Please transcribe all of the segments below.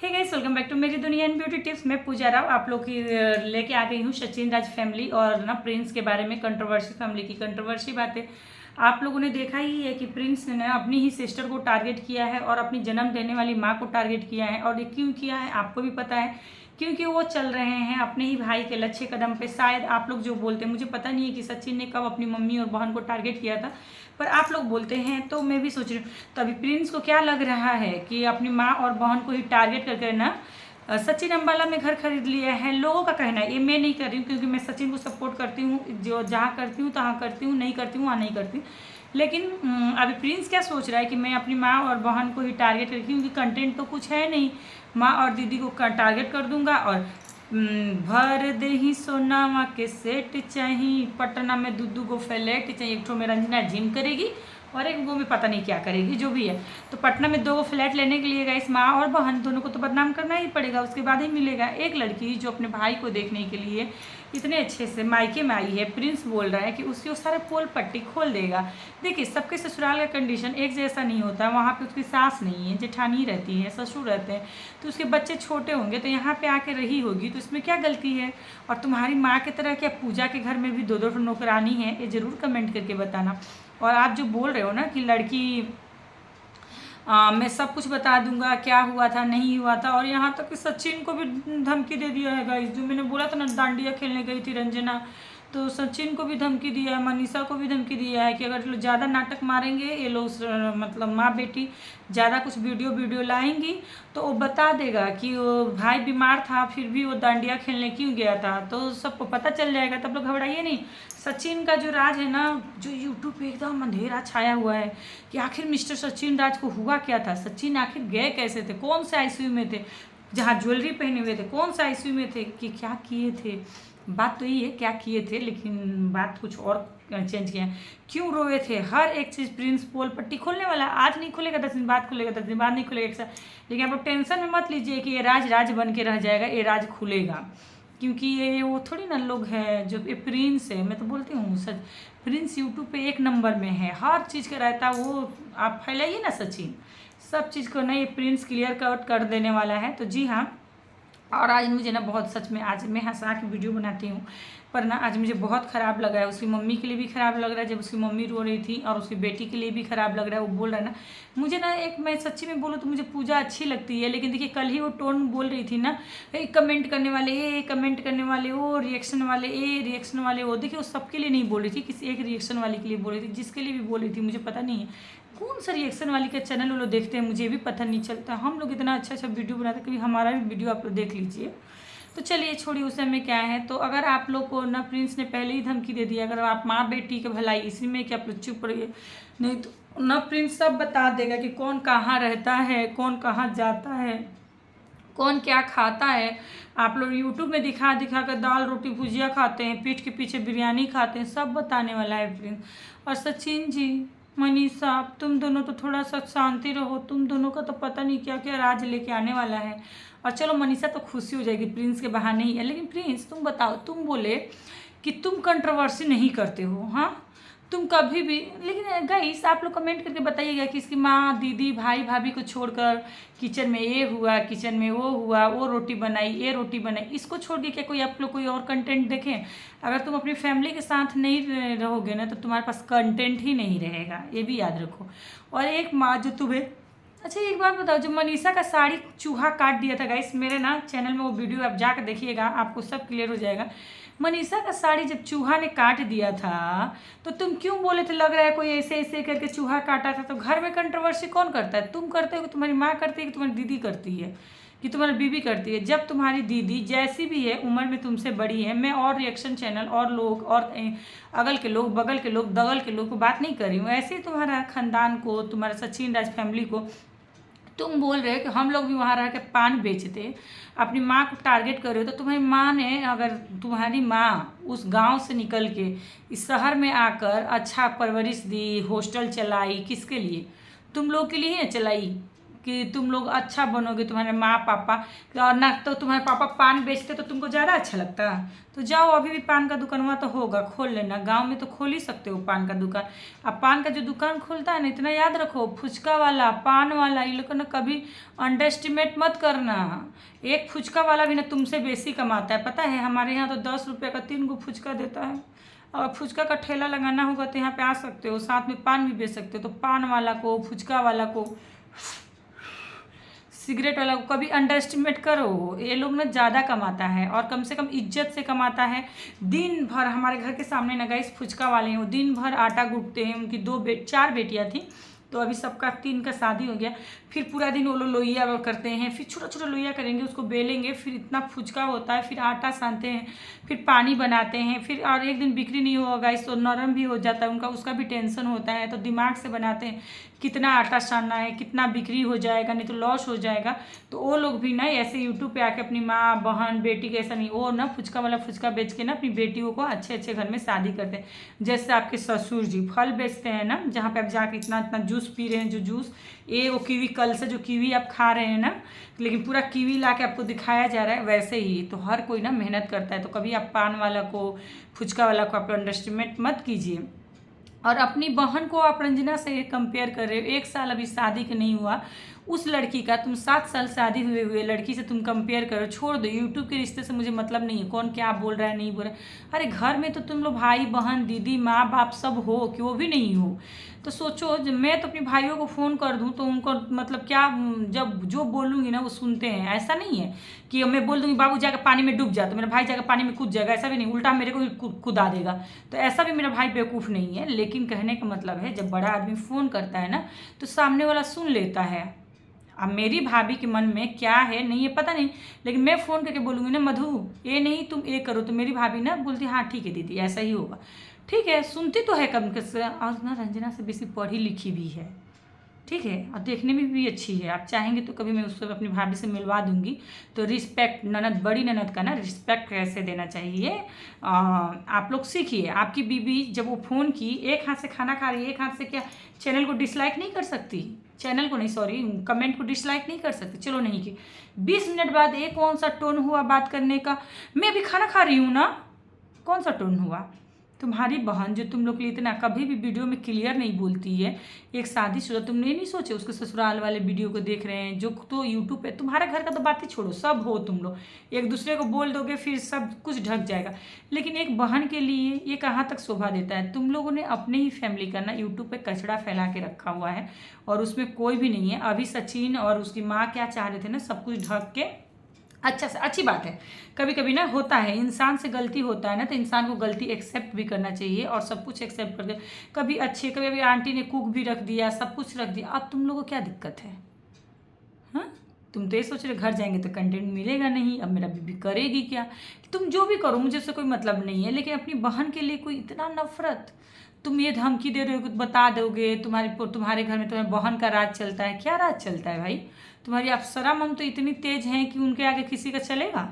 Hey guys, welcome back to मेरी दुनिया and beauty tips. मैं पूजा राव आप लोग की लेके आ गई हूँ सचिन राज फैमिली और ना प्रिंस के बारे में कंट्रोवर्सी फैमिली की कंट्रोवर्सी बातें। आप लोगों ने देखा ही है कि प्रिंस ने अपनी ही सिस्टर को टारगेट किया है और अपनी जन्म देने वाली माँ को टारगेट किया है। और ये क्यों किया है आपको भी पता है, क्योंकि वो चल रहे हैं अपने ही भाई के लच्छे कदम पे। शायद आप लोग जो बोलते हैं, मुझे पता नहीं है कि सचिन ने कब अपनी मम्मी और बहन को टारगेट किया था, पर आप लोग बोलते हैं तो मैं भी सोच रही हूँ। तो अभी प्रिंस को क्या लग रहा है कि अपनी माँ और बहन को ही टारगेट करके ना सचिन अम्बाला में घर खरीद लिया है। लोगों का कहना है, ये मैं नहीं कर रही हूँ, क्योंकि मैं सचिन को सपोर्ट करती हूँ। जो जहाँ करती हूँ तहाँ करती हूँ, नहीं करती हूँ वहाँ नहीं करती हूँ। लेकिन अभी प्रिंस क्या सोच रहा है कि मैं अपनी माँ और बहन को ही टारगेट करती हूँ, क्योंकि कंटेंट तो कुछ है नहीं। माँ और दीदी को टारगेट कर दूंगा और भर दे ही सोनामा के सेट चाहिए, पटना में दूधू को फ्लैट चाहिए। एक तो में रंजना जिम करेगी और एक वो में पता नहीं क्या करेगी, जो भी है। तो पटना में 2 फ्लैट लेने के लिए इस माँ और बहन दोनों को तो बदनाम करना ही पड़ेगा, उसके बाद ही मिलेगा। एक लड़की जो अपने भाई को देखने के लिए इतने अच्छे से मायके में आई है, प्रिंस बोल रहा है कि उसकी वो सारे पोल पट्टी खोल देगा। देखिए, सबके ससुराल का कंडीशन एक जैसा नहीं होता। वहाँ पे उसकी सास नहीं है, जेठानी रहती है, ससुर रहते हैं, तो उसके बच्चे छोटे होंगे, तो यहाँ पे आके रही होगी, तो इसमें क्या गलती है। और तुम्हारी माँ की तरह क्या पूजा के घर में भी 2-2 नौकरानी है, ये ज़रूर कमेंट करके बताना। और आप जो बोल रहे हो ना कि लड़की मैं सब कुछ बता दूंगा, क्या हुआ था नहीं हुआ था, और यहाँ तक कि सचिन को भी धमकी दे दिया है गाइस। जो मैंने बोला था ना, डांडिया खेलने गई थी रंजना, तो सचिन को भी धमकी दिया है, मनीषा को भी धमकी दिया है कि अगर ज़्यादा नाटक मारेंगे ये लोग, मतलब माँ बेटी ज़्यादा कुछ वीडियो लाएंगी, तो वो बता देगा कि वो भाई बीमार था फिर भी वो डांडिया खेलने क्यों गया था, तो सबको पता चल जाएगा। तब लोग घबराइए नहीं। सचिन का जो राज है ना, जो यूट्यूब पे एकदम अंधेरा छाया हुआ है कि आखिर मिस्टर सचिन राज को हुआ क्या था, सचिन आखिर गए कैसे थे, कौन से आईसीयू में थे, जहाँ ज्वेलरी पहने हुए थे, कौन सा आईसीयू में थे, कि क्या किए थे। बात तो यही है क्या किए थे, लेकिन बात कुछ और चेंज किया है। क्यों रोए थे, हर एक चीज़ प्रिंस पोल पट्टी खोलने वाला। आज नहीं खुलेगा 10 दिन बाद खुलेगा, 10 दिन बाद नहीं खुलेगा, एक साथ। लेकिन आप लोग टेंशन में मत लीजिए कि ये राज बन के रह जाएगा, ये राज खुलेगा। क्योंकि ये वो थोड़ी ना लोग हैं जो, ये प्रिंस है, मैं तो बोलती हूँ सच। प्रिंस यूट्यूब पे 1 नंबर में है, हर चीज़ का रहता वो। आप फैलाइए ना सचिन, सब चीज़ को ना ये प्रिंस क्लियर कट कर देने वाला है। तो जी हाँ, और आज मुझे ना बहुत, सच में आज मैं हंसा के वीडियो बनाती हूँ, पर ना आज मुझे बहुत ख़राब लगा है। उसकी मम्मी के लिए भी ख़राब लग रहा है, जब उसकी मम्मी रो रही थी, और उसकी बेटी के लिए भी ख़राब लग रहा है। वो बोल रहा है ना, मुझे ना, एक मैं सच्ची में बोलूँ तो मुझे पूजा अच्छी लगती है, लेकिन देखिए कल ही वो टोन बोल रही थी ना, कमेंट करने वाले ये, कमेंट करने वाले वो, रिएक्शन वाले ये, रिएक्शन वाले वो। देखिए वो सबके लिए नहीं बोल रही थी, किसी एक रिएक्शन वाले के लिए बोल रही थी, जिसके लिए भी बोल रही थी मुझे पता नहीं है कौन सा रिएक्शन वाली का चैनल वो लोग देखते हैं, मुझे भी पता नहीं चलता। हम लोग इतना अच्छा वीडियो बनाते हैं, कभी हमारा भी वीडियो आप लोग देख लीजिए। तो चलिए छोड़िए, उस में क्या है। तो अगर आप लोग को ना प्रिंस ने पहले ही धमकी दे दिया, अगर आप माँ बेटी के भलाई इसी में क्या आप लोग चुप रहिए, नहीं तो ना प्रिंस सब बता देगा कि कौन कहाँ रहता है, कौन कहाँ जाता है, कौन क्या खाता है। आप लोग यूट्यूब में दिखा कर दाल रोटी भुजिया खाते हैं, पीठ के पीछे बिरयानी खाते हैं, सब बताने वाला है प्रिंस। और सचिन जी, मनीषा, तुम दोनों तो थोड़ा सा शांति रहो, तुम दोनों का तो पता नहीं क्या क्या राज लेके आने वाला है। और चलो मनीषा तो खुशी हो जाएगी, प्रिंस के बहाने ही है। लेकिन प्रिंस तुम बताओ, तुम बोले कि तुम कंट्रोवर्सी नहीं करते हो, हाँ तुम कभी भी। लेकिन गाइस आप लोग कमेंट करके बताइएगा कि इसकी माँ दीदी भाई भाभी को छोड़कर किचन में ये हुआ, किचन में वो हुआ, वो रोटी बनाई, ये रोटी बनाई, इसको छोड़ के क्या कोई आप लोग कोई और कंटेंट देखें। अगर तुम अपनी फैमिली के साथ नहीं रहोगे ना, तो तुम्हारे पास कंटेंट ही नहीं रहेगा, ये भी याद रखो। और एक माँ जो तुम्हें, अच्छा एक बात बताओ, जो मनीषा का साड़ी चूहा काट दिया था गाइस, मेरे ना चैनल में वो वीडियो आप जाकर देखिएगा, आपको सब क्लियर हो जाएगा। मनीषा का साड़ी जब चूहा ने काट दिया था, तो तुम क्यों बोले थे लग रहा है कोई ऐसे ऐसे करके चूहा काटा था। तो घर में कंट्रोवर्सी कौन करता है, तुम करते हो कि तुम्हारी माँ करती है कि तुम्हारी दीदी करती है कि तुम्हारी बीबी करती है। जब तुम्हारी दीदी जैसी भी है, उम्र में तुमसे बड़ी है, मैं और रिएक्शन चैनल और लोग और अगल के लोग, बगल के लोग, दगल के लोग को बात नहीं कर रही हूँ, ऐसे ही तुम्हारा खानदान को, तुम्हारा सचिन राज फैमिली को तुम बोल रहे हो कि हम लोग भी वहाँ रह के पान बेचते, अपनी माँ को टारगेट कर रहे हो। तो तुम्हारी माँ ने, अगर तुम्हारी माँ उस गांव से निकल के इस शहर में आकर अच्छा परवरिश दी, हॉस्टल चलाई, किसके लिए, तुम लोग के लिए ही चलाई। कि तुम लोग अच्छा बनोगे, तुम्हारे माँ पापा, और ना तो तुम्हारे पापा पान बेचते तो तुमको ज़्यादा अच्छा लगता। तो जाओ, अभी भी पान का दुकान वहाँ तो होगा, खोल लेना। गांव में तो खोल ही सकते हो पान का दुकान। अब पान का जो दुकान खोलता है ना, इतना याद रखो, फुचका वाला, पान वाला, ये लोग को ना कभी अंडर एस्टिमेट मत करना। एक फुचका वाला भी ना तुमसे बेसी कमाता है, पता है। हमारे यहाँ तो 10 रुपये का 3 गो फुचका देता है। और फुचका का ठेला लगाना होगा तो यहाँ पे आ सकते हो, साथ में पान भी बेच सकते हो। तो पान वाला को, फुचका वाला को, सिगरेट वाला को कभी अंडर एस्टिमेट करो। ये लोग ना ज़्यादा कमाता है और कम से कम इज्जत से कमाता है। दिन भर हमारे घर के सामने ना गाइस फुचका वाले हैं, वो दिन भर आटा गूंथते हैं। उनकी 4 बेटियाँ थी, तो अभी सबका 3 का शादी हो गया। फिर पूरा दिन वो लोग लोइया करते हैं, फिर छोटा छोटा लोइया करेंगे, उसको बेलेंगे, फिर इतना फुचका होता है, फिर आटा सानते हैं, फिर पानी बनाते हैं, फिर और एक दिन बिक्री नहीं होगा इस तो नरम भी हो जाता है उनका, उसका भी टेंशन होता है। तो दिमाग से बनाते हैं कितना आटा सानना है, कितना बिक्री हो जाएगा, नहीं तो लॉस हो जाएगा। तो वो लोग भी ना ऐसे यूट्यूब पे आके अपनी माँ बहन बेटी के, ऐसा नहीं, वो ना फुचका वाला फुचका बेच के ना अपनी बेटियों को अच्छे अच्छे घर में शादी करते हैं। जैसे आपके ससुर जी फल बेचते हैं ना, जहाँ पे आप जाके इतना इतना जूस पी रहे हैं, जो जूस ये वो कीवी, कल से जो कीवी आप खा रहे हैं ना, लेकिन पूरा कीवी ला के आपको दिखाया जा रहा है, वैसे ही तो हर कोई ना मेहनत करता है। तो कभी आप पान वाला को, फुचका वाला को आप अंडर एस्टिमेट मत कीजिए। और अपनी बहन को आप रंजना से कंपेयर कर रहे हो, 1 साल अभी शादी के नहीं हुआ उस लड़की का, तुम 7 साल शादी हुए लड़की से तुम कंपेयर करो। छोड़ दो, यूट्यूब के रिश्ते से मुझे मतलब नहीं है कौन क्या बोल रहा है नहीं बोल रहा है। अरे घर में तो तुम लोग भाई बहन दीदी माँ बाप सब हो, क्यों भी नहीं हो। तो सोचो, जब मैं तो अपने भाइयों को फ़ोन कर दूँ तो उनको मतलब क्या, जब जो बोलूँगी ना वो सुनते हैं। ऐसा नहीं है कि मैं बोल दूँगी बाबू जाकर पानी में डूब जा तो मेरा भाई जाकर पानी में कूद जाएगा, ऐसा भी नहीं, उल्टा मेरे को कूदा देगा। तो ऐसा भी मेरा भाई बेवकूफ़ नहीं है। लेकिन कहने का मतलब है, जब बड़ा आदमी फ़ोन करता है ना तो सामने वाला सुन लेता है। अब मेरी भाभी के मन में क्या है नहीं है पता नहीं, लेकिन मैं फ़ोन करके बोलूँगी ना मधु ये नहीं तुम ये करो, तो मेरी भाभी ना बोलती हाँ ठीक है दीदी ऐसा ही होगा, ठीक है। सुनती तो है कम से, और ना रंजना से बेसी पढ़ी लिखी भी है, ठीक है, और देखने में भी अच्छी है। आप चाहेंगे तो कभी मैं उसको अपनी भाभी से मिलवा दूंगी। तो रिस्पेक्ट, ननद बड़ी ननद का ना रिस्पेक्ट कैसे देना चाहिए आप लोग सीखिए। आपकी बीबी जब वो फ़ोन की, एक हाथ से खाना खा रही है, एक हाथ से क्या चैनल को डिसलाइक नहीं कर सकती, चैनल को नहीं सॉरी कमेंट को डिसलाइक नहीं कर सकती। चलो नहीं की 20 मिनट बाद एक कौन सा टोन हुआ बात करने का, मैं अभी खाना खा रही हूँ ना, कौन सा टोन हुआ। तुम्हारी बहन जो तुम लोग के लिए इतना कभी भी वीडियो में क्लियर नहीं बोलती है, एक शादीशुदा, तुमने नहीं सोचे उसके ससुराल वाले वीडियो को देख रहे हैं जो तो यूट्यूब पे, तुम्हारे घर का तो बात ही छोड़ो, सब हो तुम लोग, एक दूसरे को बोल दोगे फिर सब कुछ ढक जाएगा। लेकिन एक बहन के लिए ये कहाँ तक शोभा देता है। तुम लोगों ने अपने ही फैमिली का ना यूट्यूब पे कचड़ा फैला के रखा हुआ है और उसमें कोई भी नहीं है। अभी सचिन और उसकी माँ क्या चाह रहे थे ना, सब कुछ ढक के, अच्छा से अच्छी बात है। कभी कभी ना होता है, इंसान से गलती होता है ना, तो इंसान को गलती एक्सेप्ट भी करना चाहिए और सब कुछ एक्सेप्ट करके, कभी अच्छे, कभी अभी आंटी ने कुक भी रख दिया, सब कुछ रख दिया, अब तुम लोगों को क्या दिक्कत है। हाँ, तुम तो ये सोच रहे घर जाएंगे तो कंटेंट मिलेगा नहीं, अब मेरा बीबी करेगी क्या। तुम जो भी करो मुझे उससे कोई मतलब नहीं है, लेकिन अपनी बहन के लिए कोई इतना नफरत, तुम ये धमकी दे रहे हो, कुछ बता दोगे, तुम्हारे घर में तुम्हारे बहन का राज चलता है। क्या राज चलता है भाई, तुम्हारी अप्सरा मम तो इतनी तेज हैं कि उनके आगे किसी का चलेगा,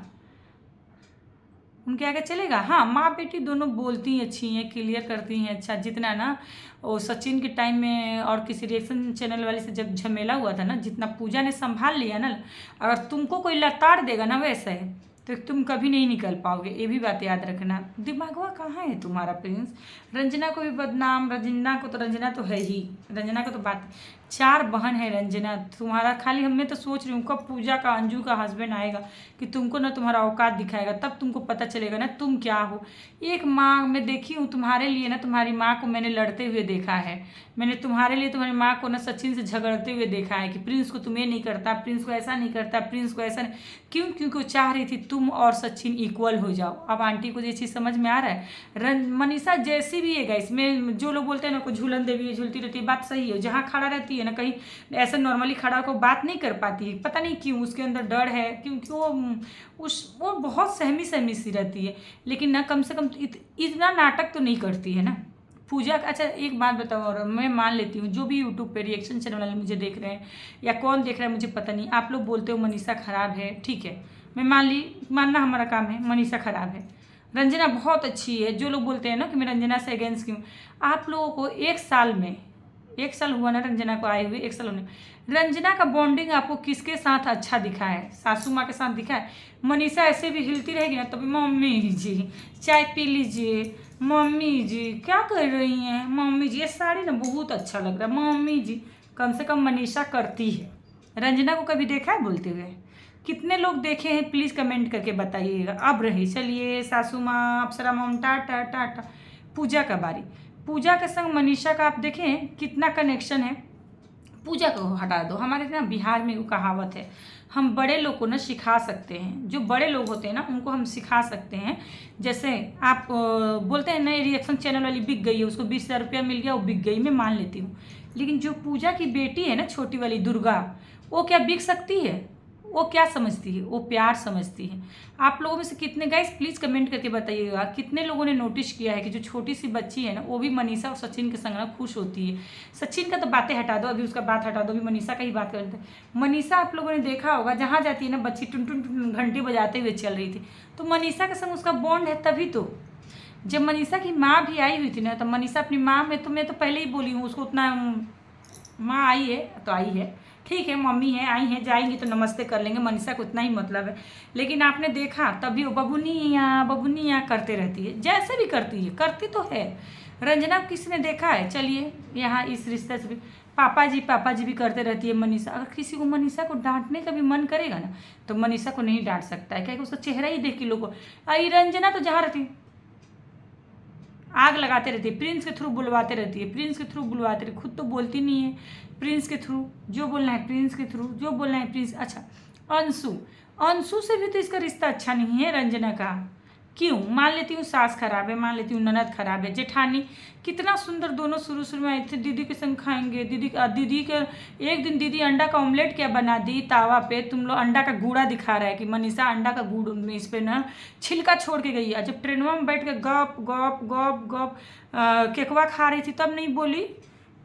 उनके आगे चलेगा। हाँ, माँ बेटी दोनों बोलती हैं, अच्छी हैं, क्लियर करती हैं अच्छा। जितना ना वो सचिन के टाइम में और किसी रिएक्शन चैनल वाले से जब झमेला हुआ था ना, जितना पूजा ने संभाल लिया ना, अगर तुमको कोई लताड़ देगा ना वैसे, तो तुम कभी नहीं निकल पाओगे। ये भी बात याद रखना। दिमागवा कहाँ है तुम्हारा प्रिंस। रंजना को भी बदनाम, रंजना तो है ही, रंजना को तो बात, 4 बहन है रंजना, तुम्हारा खाली, हमें तो सोच रही हूँ कब पूजा का अंजू का हस्बैंड आएगा कि तुमको ना तुम्हारा औकात दिखाएगा, तब तुमको पता चलेगा ना तुम क्या हो। एक माँ मैं देखी हूँ तुम्हारे लिए ना, तुम्हारी माँ को मैंने लड़ते हुए देखा है, मैंने तुम्हारे लिए तुम्हारी माँ को ना सचिन से झगड़ते हुए देखा है कि प्रिंस को तुम्हें नहीं करता, प्रिंस को ऐसा नहीं करता, प्रिंस को ऐसा नहीं, क्योंकि वो चाह रही थी तुम और सचिन इक्वल हो जाओ। अब आंटी को ये चीज़ समझ में आ रहा है। मनीषा जैसी भी है गाइस, में जो लोग बोलते हैं ना को झूलन देवी है, झूलती रहती है, बात सही है। जहाँ खड़ा रहती है ना, कहीं ऐसे नॉर्मली खड़ा होकर बात नहीं कर पाती है, पता नहीं क्यों, उसके अंदर डर है, क्योंकि वो बहुत सहमी सी रहती है। लेकिन ना कम से कम इतना नाटक तो नहीं करती है ना पूजा। अच्छा एक बात बताओ, और मैं मान लेती हूँ जो भी यूट्यूब पे रिएक्शन चैनल वाले मुझे देख रहे हैं या कौन देख रहा है मुझे पता नहीं, आप लोग बोलते हो मनीषा खराब है, ठीक है, मैं मानना हमारा काम है, मनीषा खराब है, रंजना बहुत अच्छी है। जो लोग बोलते हैं ना कि मैं रंजना से अगेंस्ट क्यों, आप लोगों को 1 साल में 1 साल हुआ ना रंजना को आए हुए, 1 साल होने। रंजना का बॉन्डिंग आपको किसके साथ अच्छा दिखा है? सासू माँ के साथ दिखा है? मनीषा ऐसे भी हिलती रहेगी ना तभी मम्मी जी चाय पी लीजिए, मम्मी जी क्या कर रही हैं, मम्मी जी ये साड़ी ना बहुत अच्छा लग रहा है, मम्मी जी। कम से कम मनीषा करती है। रंजना को कभी देखा है बोलते हुए? कितने लोग देखे हैं प्लीज़ कमेंट करके बताइएगा। अब रही चलिए सासू माँ, अप्सरा मम, टाटा टाटा। पूजा का बारी। पूजा के संग मनीषा का आप देखें कितना कनेक्शन है। पूजा को हटा दो, हमारे ना बिहार में वो कहावत है, हम बड़े लोग को ना सिखा सकते हैं, जो बड़े लोग होते हैं ना उनको हम सिखा सकते हैं। जैसे आप बोलते हैं नए रिएक्शन चैनल वाली बिक गई है, उसको 20,000 रुपया मिल गया, वो बिक गई, मैं मान लेती हूँ। लेकिन जो पूजा की बेटी है ना छोटी वाली दुर्गा, वो क्या बिक सकती है? वो क्या समझती है? वो प्यार समझती है। आप लोगों में से कितने गाइस प्लीज़ कमेंट करके बताइएगा, कितने लोगों ने नोटिस किया है कि जो छोटी सी बच्ची है ना वो भी मनीषा और सचिन के संग ना खुश होती है। सचिन का तो बातें हटा दो, अभी उसका बात हटा दो, अभी मनीषा का ही बात करते हैं। मनीषा आप लोगों ने देखा होगा जहाँ जाती है ना बच्ची टुन टुन टुन घंटी बजाते हुए चल रही थी, तो मनीषा के संग उसका बॉन्ड है। तभी तो जब मनीषा की माँ भी आई हुई थी ना, तो मनीषा अपनी माँ में, तो मैं तो पहले ही बोली हूँ उसको उतना, माँ आई है तो आई है, ठीक है, मम्मी है आई हैं, जाएंगी तो नमस्ते कर लेंगे, मनीषा को इतना ही मतलब है। लेकिन आपने देखा तभी वो बबुनिया करते रहती है, जैसे भी करती है, करती तो है। रंजना किसी ने देखा है? चलिए यहाँ इस रिश्ते से भी पापा जी भी करते रहती है मनीषा। अगर किसी को मनीषा को डांटने का भी मन करेगा ना तो मनीषा को नहीं डांट सकता है, क्योंकि उसका चेहरा ही देख के लोगों को, रंजना तो जहाँ रहती आग लगाते रहती है, प्रिंस के थ्रू बुलवाते रहती है, प्रिंस के थ्रू बुलवाते रहती है, खुद तो बोलती नहीं है। प्रिंस के थ्रू जो बोलना है, प्रिंस के थ्रू जो बोलना है, प्रिंस। अच्छा अंशु से भी तो इसका रिश्ता अच्छा नहीं है रंजना का। क्यों? मान लेती हूँ सास खराब है, मान लेती हूँ ननद खराब है, जेठानी कितना सुंदर दोनों शुरू में आए थे, दीदी के संग खाएंगे, दीदी के एक दिन दीदी अंडा का ऑमलेट क्या बना दी तावा पे, तुम लोग अंडा का गूड़ा दिखा रहा है कि मनीषा अंडा का गूड़ इस पे ना छिलका छोड़ के गई है। जब ट्रेनवा में बैठ के गप गप गप गप केकवा खा रही थी तब नहीं बोली?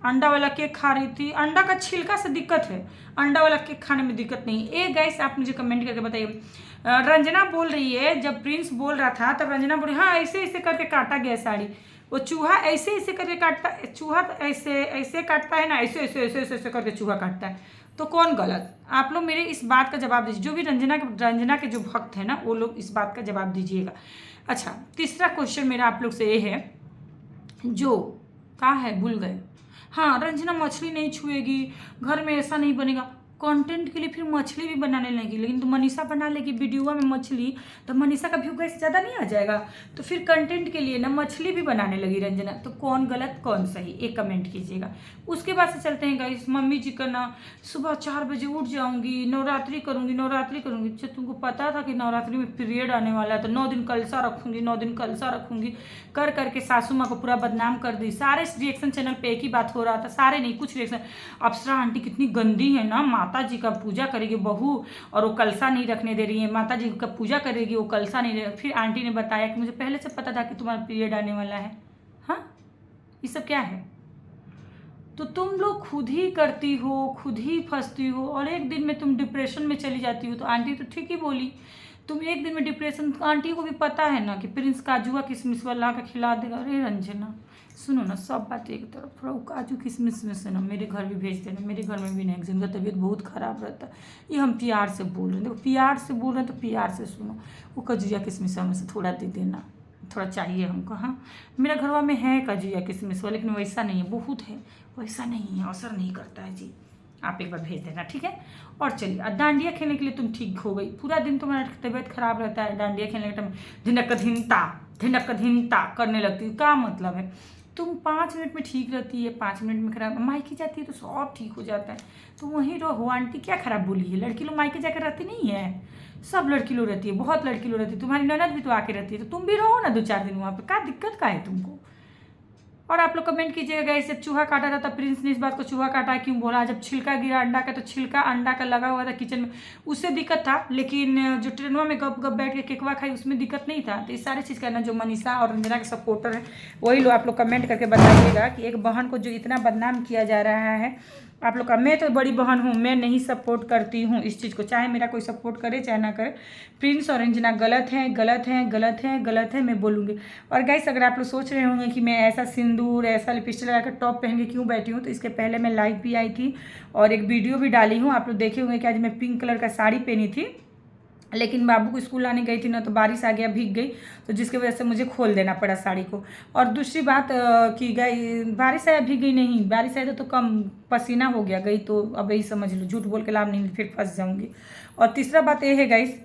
अंडा वाला केक खा रही थी, अंडा का छिलका से दिक्कत है, अंडा वाला केक खाने में दिक्कत नहीं। एक गाइस आप मुझे कमेंट करके बताइए। रंजना बोल रही है, जब प्रिंस बोल रहा था तब रंजना बोल रही हाँ ऐसे ऐसे करके काटा गया साड़ी, वो चूहा ऐसे ऐसे करके काटता, चूहा ऐसे ऐसे काटता है ना, ऐसे ऐसे ऐसे ऐसे ऐसे करके चूहा काटता है, तो कौन गलत? आप लोग मेरे इस बात का जवाब दीजिए, जो भी रंजना के जो भक्त हैं ना वो लोग इस बात का जवाब दीजिएगा। अच्छा, तीसरा क्वेश्चन मेरा आप लोग से ये है, जो कहाँ है भूल गए। हाँ, रंजना मछली नहीं छुएगी, घर में ऐसा नहीं बनेगा, कंटेंट के लिए फिर मछली भी बनाने लगी। लेकिन तो मनीषा बना लेगी वीडियो में मछली, तो मनीषा का व्यू गाइस ज़्यादा नहीं आ जाएगा? तो फिर कंटेंट के लिए ना मछली भी बनाने लगी रंजना। तो कौन गलत कौन सही, एक कमेंट कीजिएगा। उसके बाद से चलते हैं गाइस, मम्मी जी का ना सुबह 4 बजे उठ जाऊंगी, नवरात्रि करूंगी। अच्छा, तुमको पता था कि नवरात्रि में पीरियड आने वाला है, तो 9 दिन कलसा रखूंगी, 9 दिन कलसा रखूंगी कर करके सासू माँ को पूरा बदनाम कर दी। सारे रिएक्शन चैनल पे एक ही बात हो रहा था, सारे नहीं कुछ रिएक्शन। अप्सरा आंटी कितनी गंदी है ना, माता जी का पूजा करेगी बहू और वो कलसा नहीं रखने दे रही है, माता जी का पूजा करेगी वो कलसा नहीं। फिर आंटी ने बताया कि मुझे पहले से पता था कि तुम्हारा पीरियड आने वाला है। हाँ, ये सब क्या है? तो तुम लोग खुद ही करती हो, खुद ही फंसती हो, और एक दिन में तुम डिप्रेशन में चली जाती हो। तो आंटी तो ठीक ही बोली, तुम एक दिन में डिप्रेशन, आंटी को भी पता है ना कि प्रिंस काजुआ किशमिश वाला का खिला देगा। अरे रंजना सुनो ना, सब बात एक तरफ रहो, काजू किशमिश में से ना मेरे घर भी भेज देना, मेरे घर में भी नहीं, जिनका तबीयत बहुत ख़राब रहता है। ये हम प्यार से बोल रहे हैं, देखो प्यार से बोल रहे हैं तो प्यार से सुनो। वो कजुआ किशमिश में से थोड़ा दे देना, थोड़ा चाहिए हमको। हाँ, मेरा घरवा में है कजुआ किशमिश वाला, लेकिन वैसा नहीं है, बहुत है, वैसा नहीं है, असर नहीं करता है जी। आप एक बार भेज देना, ठीक है। और चलिए, डांडिया खेलने के लिए तुम ठीक हो गई, पूरा दिन तुम्हारा तबीयत खराब रहता है, डांडिया खेलने के टाइम धिनक धिनता करने लगती है, क्या मतलब है? तुम 5 मिनट में ठीक रहती है, 5 मिनट में खराब, मायके जाती है तो सब ठीक हो जाता है। तो वहीं रहो, आंटी क्या खराब बोली है? लड़की लोग मायके जाकर रहती नहीं है, सब लड़की लोग रहती है, बहुत लड़की लोग रहती है, तुम्हारी ननद भी तो आके रहती है, तो तुम भी रहो ना 2-4 दिन वहाँ पे, क्या दिक्कत का है तुमको? और आप लोग कमेंट कीजिएगा, जब चूहा काटा था तब प्रिंस ने इस बात को चूहा काटा क्यों बोला? जब छिलका गिरा अंडा का, तो छिलका अंडा का लगा हुआ था किचन में, उससे दिक्कत था। लेकिन जो ट्रेनवा में गप गप बैठ के केकवा खाई उसमें दिक्कत नहीं था। तो इस सारी चीज़ करना, जो मनीषा और रंजना के सपोर्टर है वही लोग आप लोग कमेंट करके बताइएगा कि एक बहन को जो इतना बदनाम किया जा रहा है, आप लोग का। मैं तो बड़ी बहन हूँ, मैं नहीं सपोर्ट करती हूँ इस चीज़ को, चाहे मेरा कोई सपोर्ट करे चाहे ना करे। प्रिंस और अंजना गलत है, गलत है, गलत है, गलत है, मैं बोलूँगी। और गाइस अगर आप लोग सोच रहे होंगे कि मैं ऐसा सिंदूर ऐसा लिपस्टिक लगा कर टॉप पहन के क्यों बैठी हूँ, तो इसके पहले मैं लाइव भी आई थी और एक वीडियो भी डाली हूँ। आप लोग देखे होंगे कि आज मैं पिंक कलर का साड़ी पहनी थी, लेकिन बाबू को स्कूल लाने गई थी ना, तो बारिश आ गया, भीग गई, तो जिसकी वजह से मुझे खोल देना पड़ा साड़ी को। और दूसरी बात कि गई बारिश आया, भीग गई नहीं, बारिश आया तो कम पसीना हो गया, गई तो अब यही समझ लो, झूठ बोल के लाभ नहीं, फिर फंस जाऊंगी। और तीसरा बात ये है गाइस,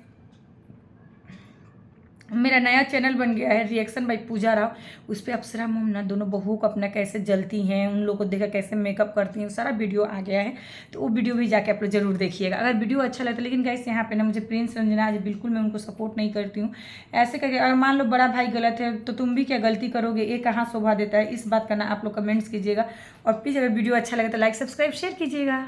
मेरा नया चैनल बन गया है रिएक्शन बाय पूजा राव, उस पर अप्सरा मोमना दोनों बहू को अपना कैसे जलती हैं, उन लोगों को देखा कैसे मेकअप करती हैं, सारा वीडियो आ गया है, तो वो वीडियो भी जाके आप लोग जरूर देखिएगा अगर वीडियो अच्छा लगता है। लेकिन गाइस यहाँ पे ना मुझे प्रिंस रंजना आज बिल्कुल मैं उनको सपोर्ट नहीं करती हूँ। ऐसे करके अगर मान लो बड़ा भाई गलत है तो तुम भी क्या गलती करोगे, ये कहाँ शोभा देता है, इस बात का ना आप लोग कमेंट्स कीजिएगा। और प्लीज़ अगर वीडियो अच्छा लगे तो लाइक सब्सक्राइब शेयर कीजिएगा।